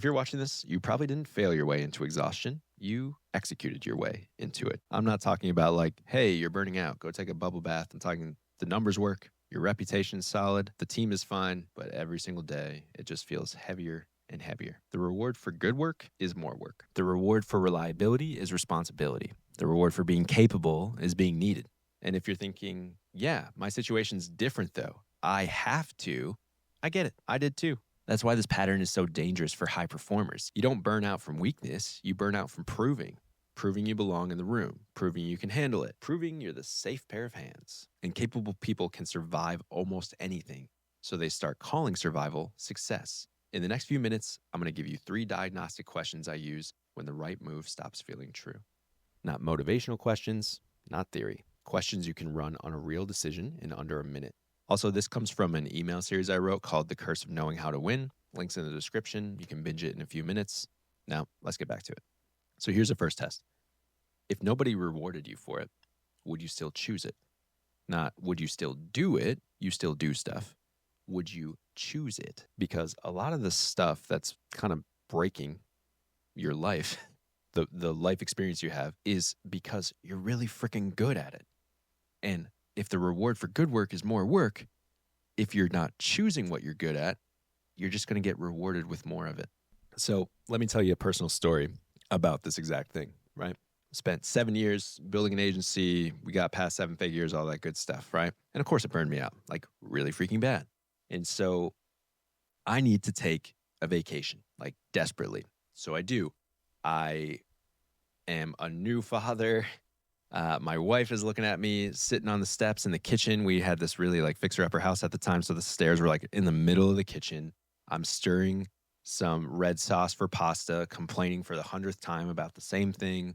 If you're watching this, you probably didn't fail your way into exhaustion. You executed your way into it. I'm not talking about like, hey, you're burning out, go take a bubble bath. I'm talking the numbers work, your reputation's solid, the team is fine, but every single day it just feels heavier and heavier. The reward for good work is more work. The reward for reliability is responsibility. The reward for being capable is being needed. And if you're thinking, yeah, my situation's different though, I have to, I get it. I did too. That's why this pattern is so dangerous for high performers. You don't burn out from weakness, you burn out from proving you belong in the room, proving you can handle it, proving you're the safe pair of hands. And capable people can survive almost anything, so they start calling survival success. In the next few minutes, I'm going to give you 3 diagnostic questions I use when the right move stops feeling true. Not motivational questions, not theory. Questions you can run on a real decision in under a minute. Also, this comes from an email series I wrote called The Curse of Knowing How to Win. Links in the description. You can binge it in a few minutes. Now, let's get back to it. So here's the first test. If nobody rewarded you for it, would you still choose it? Not would you still do it, you still do stuff. Would you choose it? Because a lot of the stuff that's kind of breaking your life, the life experience you have, is because you're really freaking good at it. And if the reward for good work is more work, if you're not choosing what you're good at, you're just going to get rewarded with more of it. So let me tell you a personal story about this exact thing, right? Spent 7 years building an agency. We got past 7 figures, all that good stuff, right? And of course it burned me out, like really freaking bad. And so I need to take a vacation, like desperately. So I do. I am a new father. My wife is looking at me sitting on the steps in the kitchen. We had this really like fixer-upper house at the time, so the stairs were like in the middle of the kitchen. I'm stirring some red sauce for pasta, complaining for the 100th time about the same thing.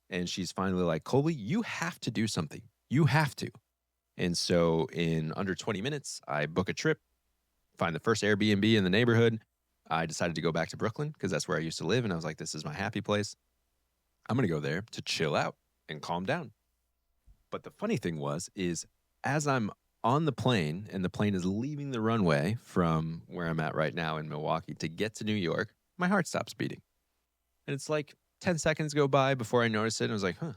And she's finally like, Colby, you have to do something. You have to. And so in under 20 minutes, I book a trip, find the first Airbnb in the neighborhood. I decided to go back to Brooklyn because that's where I used to live. And I was like, this is my happy place. I'm going to go there to chill out and calm down. But the funny thing is as I'm on the plane and the plane is leaving the runway from where I'm at right now in Milwaukee to get to New York, my heart stops beating. And it's like 10 seconds go by before I notice it. And I was like, huh.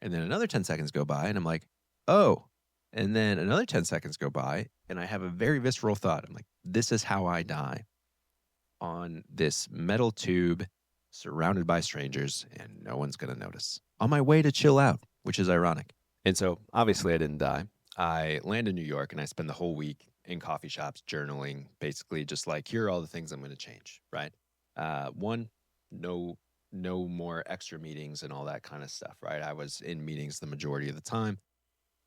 And then another 10 seconds go by and I'm like, oh. And then another 10 seconds go by and I have a very visceral thought. I'm like, this is how I die, on this metal tube surrounded by strangers and no one's going to notice, on my way to chill out, which is ironic. And so obviously I didn't die. I land in New York and I spend the whole week in coffee shops journaling, basically just like, here are all the things I'm going to change, right? One, no more extra meetings and all that kind of stuff, right? I was in meetings the majority of the time.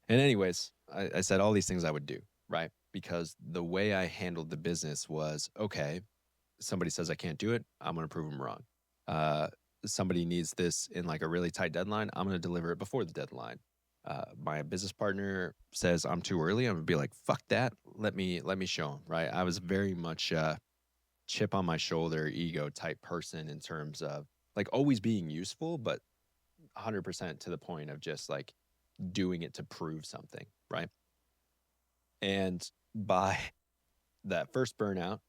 And anyways, I said all these things I would do, right? Because the way I handled the business was, okay, somebody says I can't do it, I'm going to prove them wrong. Somebody needs this in like a really tight deadline, I'm going to deliver it before the deadline. My business partner says I'm too early, I'm going to be like, fuck that. Let me show them, right? I was very much chip on my shoulder, ego type person in terms of like always being useful, but 100% to the point of just like doing it to prove something, right? And by that first burnout,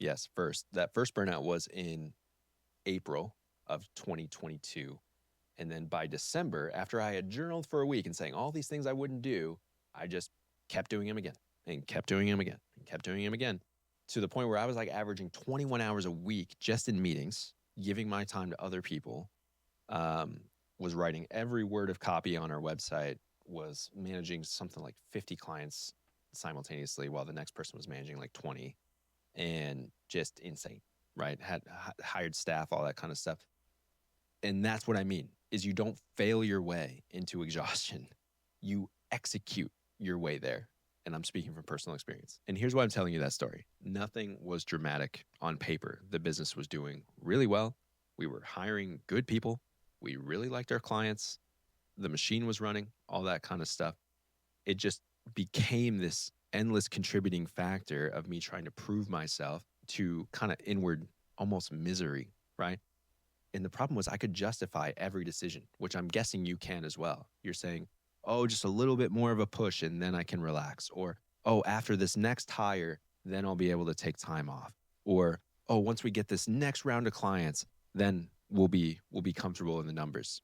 that first burnout was in April of 2022. And then by December, after I had journaled for a week and saying all these things I wouldn't do, I just kept doing them again and kept doing them again and kept doing them again, to the point where I was like averaging 21 hours a week just in meetings, giving my time to other people, was writing every word of copy on our website, was managing something like 50 clients simultaneously while the next person was managing like 20, and just insane, right? Had hired staff, all that kind of stuff. And that's what I mean, is you don't fail your way into exhaustion. You execute your way there. And I'm speaking from personal experience. And here's why I'm telling you that story. Nothing was dramatic on paper. The business was doing really well. We were hiring good people. We really liked our clients. The machine was running, all that kind of stuff. It just became this endless contributing factor of me trying to prove myself to kind of inward, almost misery, right? And the problem was I could justify every decision, which I'm guessing you can as well. You're saying, oh, just a little bit more of a push and then I can relax. Or, oh, after this next hire, then I'll be able to take time off. Or, oh, once we get this next round of clients, then we'll be comfortable in the numbers.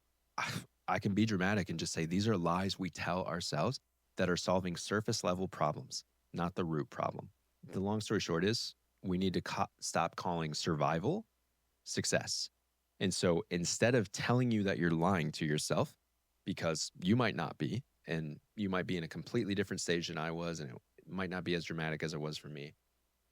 I can be dramatic and just say these are lies we tell ourselves that are solving surface level problems, not the root problem. The long story short is we need to stop calling survival success. And so instead of telling you that you're lying to yourself, because you might not be, and you might be in a completely different stage than I was, and it might not be as dramatic as it was for me,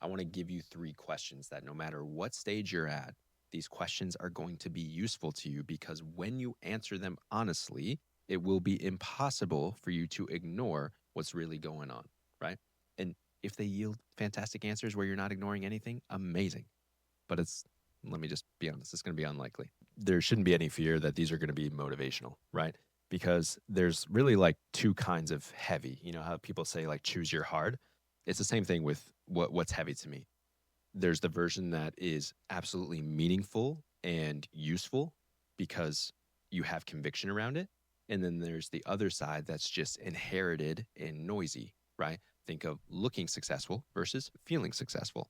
I want to give you 3 questions that no matter what stage you're at, these questions are going to be useful to you because when you answer them honestly, it will be impossible for you to ignore what's really going on, right? And if they yield fantastic answers where you're not ignoring anything, amazing. But let me just be honest, it's going to be unlikely. There shouldn't be any fear that these are going to be motivational, right? Because there's really like 2 kinds of heavy. You know how people say like choose your hard? It's the same thing with what's heavy to me. There's the version that is absolutely meaningful and useful because you have conviction around it. And then there's the other side that's just inherited and noisy, right? Think of looking successful versus feeling successful.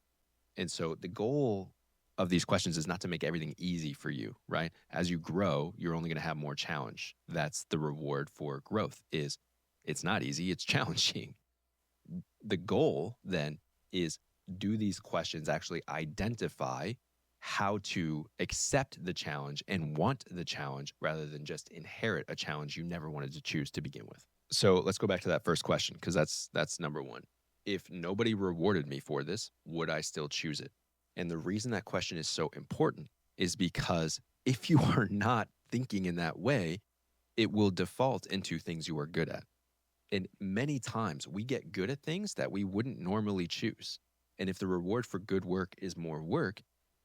And so the goal of these questions is not to make everything easy for you, right? As you grow, you're only going to have more challenge. That's the reward for growth is it's not easy, it's challenging. The goal then is do these questions actually identify how to accept the challenge and want the challenge rather than just inherit a challenge you never wanted to choose to begin with. So let's go back to that first question because that's number 1. If nobody rewarded me for this, would I still choose it? And the reason that question is so important is because if you are not thinking in that way, it will default into things you are good at. And many times we get good at things that we wouldn't normally choose. And if the reward for good work is more work,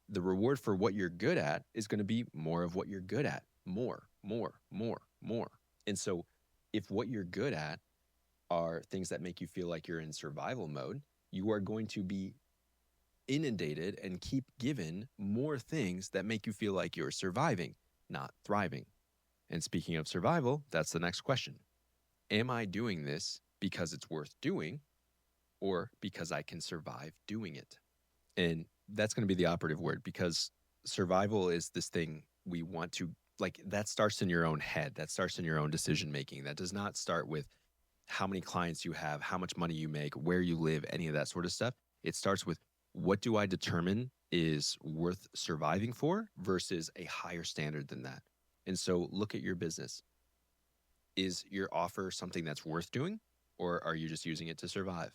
the reward for what you're good at is going to be more of what you're good at. More, more, more, more. And so if what you're good at are things that make you feel like you're in survival mode, you are going to be inundated and keep given more things that make you feel like you're surviving, not thriving. And speaking of survival, that's the next question. Am I doing this because it's worth doing or because I can survive doing it? And that's going to be the operative word because survival is this thing we want to like that starts in your own head. That starts in your own decision making. That does not start with how many clients you have, how much money you make, where you live, any of that sort of stuff. It starts with what do I determine is worth surviving for versus a higher standard than that. And so look at your business. Is your offer something that's worth doing or are you just using it to survive?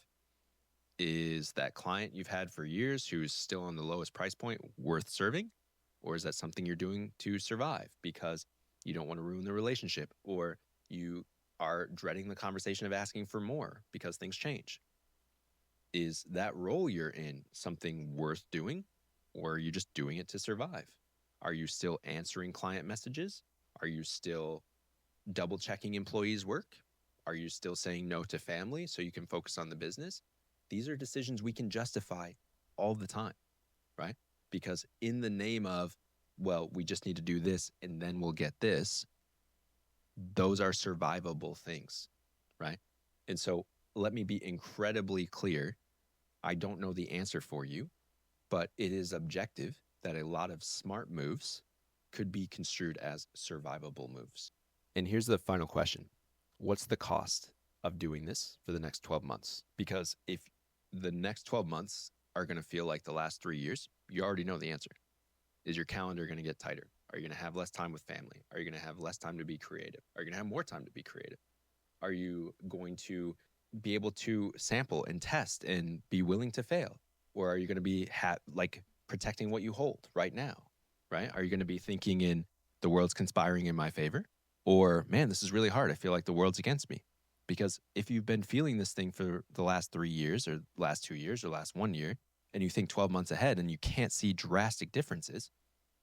Is that client you've had for years who's still on the lowest price point worth serving? Or is that something you're doing to survive because you don't want to ruin the relationship or you are dreading the conversation of asking for more because things change? Is that role you're in something worth doing or are you just doing it to survive? Are you still answering client messages? Are you still double checking employees' work? Are you still saying no to family so you can focus on the business? These are decisions we can justify all the time, right? Because in the name of, well, we just need to do this and then we'll get this, those are survivable things, right? And so let me be incredibly clear. I don't know the answer for you, but it is objective that a lot of smart moves could be construed as survivable moves. And here's the final question. What's the cost of doing this for the next 12 months? Because if the next 12 months are going to feel like the last 3 years, you already know the answer. Is your calendar going to get tighter? Are you going to have less time with family? Are you going to have less time to be creative? Are you going to have more time to be creative? Are you going to be able to sample and test and be willing to fail? Or are you going to be like protecting what you hold right now, right? Are you going to be thinking in the world's conspiring in my favor? Or, man, this is really hard. I feel like the world's against me. Because if you've been feeling this thing for the last 3 years or last 2 years or last 1 year, and you think 12 months ahead and you can't see drastic differences,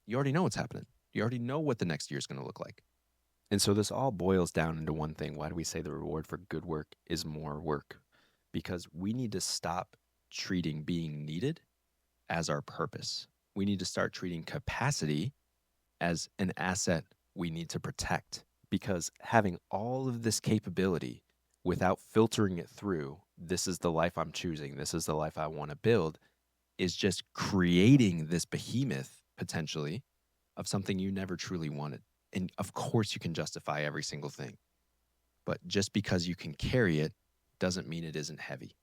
you already know what's happening. You already know what the next year is going to look like. And so this all boils down into one thing. Why do we say the reward for good work is more work? Because we need to stop treating being needed as our purpose. We need to start treating capacity as an asset we need to protect. Because having all of this capability without filtering it through, this is the life I'm choosing, this is the life I want to build, is just creating this behemoth potentially of something you never truly wanted. And of course, you can justify every single thing, but just because you can carry it doesn't mean it isn't heavy.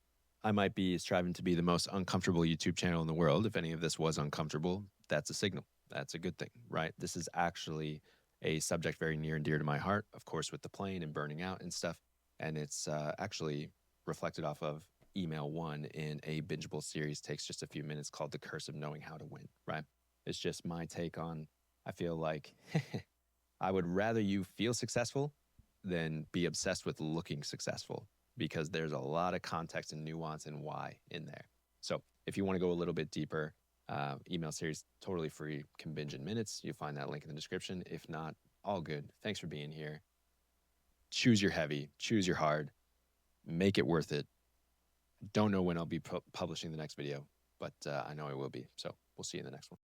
I might be striving to be the most uncomfortable YouTube channel in the world. If any of this was uncomfortable, that's a signal. That's a good thing, right? This is actually a subject very near and dear to my heart, of course, with the plane and burning out and stuff. And it's actually reflected off of email one in a bingeable series, takes just a few minutes, called The Curse of Knowing How to Win, right? It's just my take on, I feel like I would rather you feel successful than be obsessed with looking successful, because there's a lot of context and nuance and why in there. So if you want to go a little bit deeper, email series, totally free, can binge in minutes. You'll find that link in the description. If not, all good. Thanks for being here. Choose your heavy, choose your hard, make it worth it. Don't know when I'll be publishing the next video, but I know I will be. So we'll see you in the next one.